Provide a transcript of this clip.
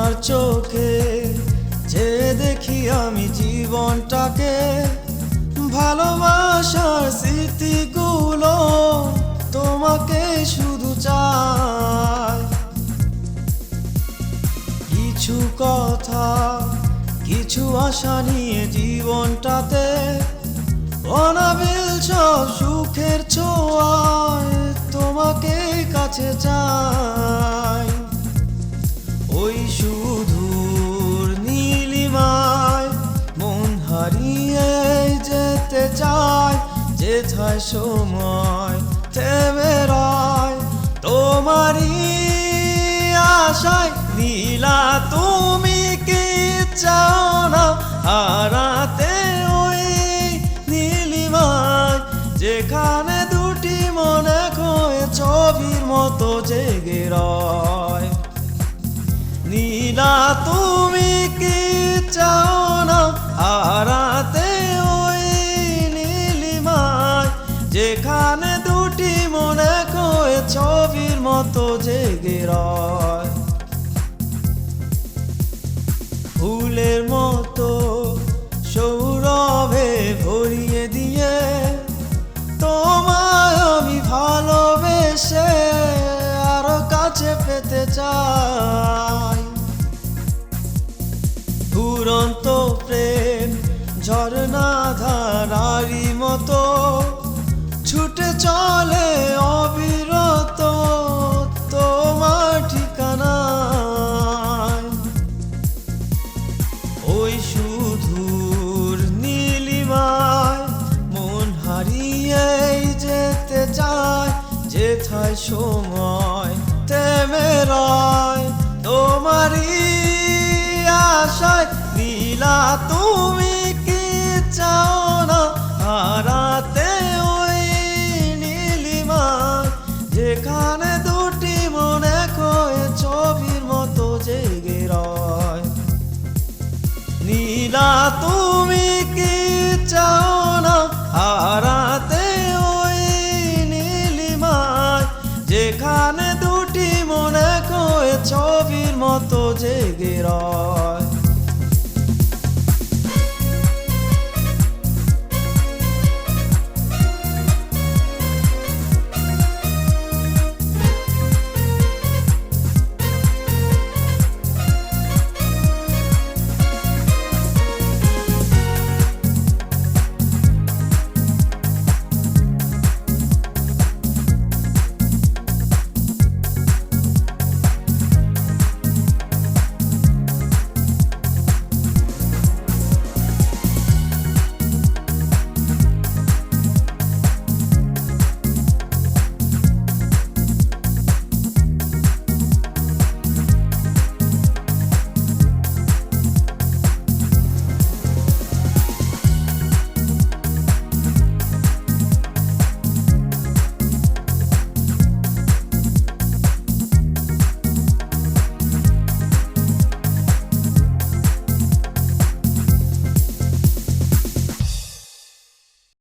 তোমার চোখে যে দেখি আমি জীবনটাকে, ভালোবাসার স্মৃতিগুলো তোমাকে শুধু চাই। কিছু কথা কিছু আশা নিয়ে জীবনটাতে, অনাবিল সব সুখের ছোঁয়ায় তোমাকে কাছে চাই। ওই সুদূর নীলিমায় মন হারিয়ে যেতে চায়, যেথায় সময় থেমে রয় তোমারই আশায়। নীলা তুমি কি চাও না হারাতে ওই নীলিমায়, যেখানে দুটি মন এক হয়ে ছবির মতো জেগে রয়। নীলা তুমি কি চাও না হারাতে ওই নীলিমায়, যেখানে দুটি মন এক হয়ে ছবির মতো জেগে রয়। ফুলের মতো সৌরভে ভরিয়ে দিয়ে তোমায় আমি ভালোবেসে আরো কাছে পেতে চাই। দুরন্ত প্রেম ঝর্ণা ধারারি মতো ছুটে চলে অবিরত তোমার ঠিকানায়। ওই সুদূর নীলিমায় মন হারিয়ে যেতে চায়, যেথায় সময় থেমে রয় তোমারই আশায়। নীলা তুমি কি চাও না হারাতে ওই নীলিমায়, যেখানে দুটি মন এক হয়ে ছবির মতো জেগে রয়। নীলা তুমি কি চাও না হারাতে ওই নীলিমায়, যেখানে দুটি মন এক হয়ে ছবির মতো জেগে রয়।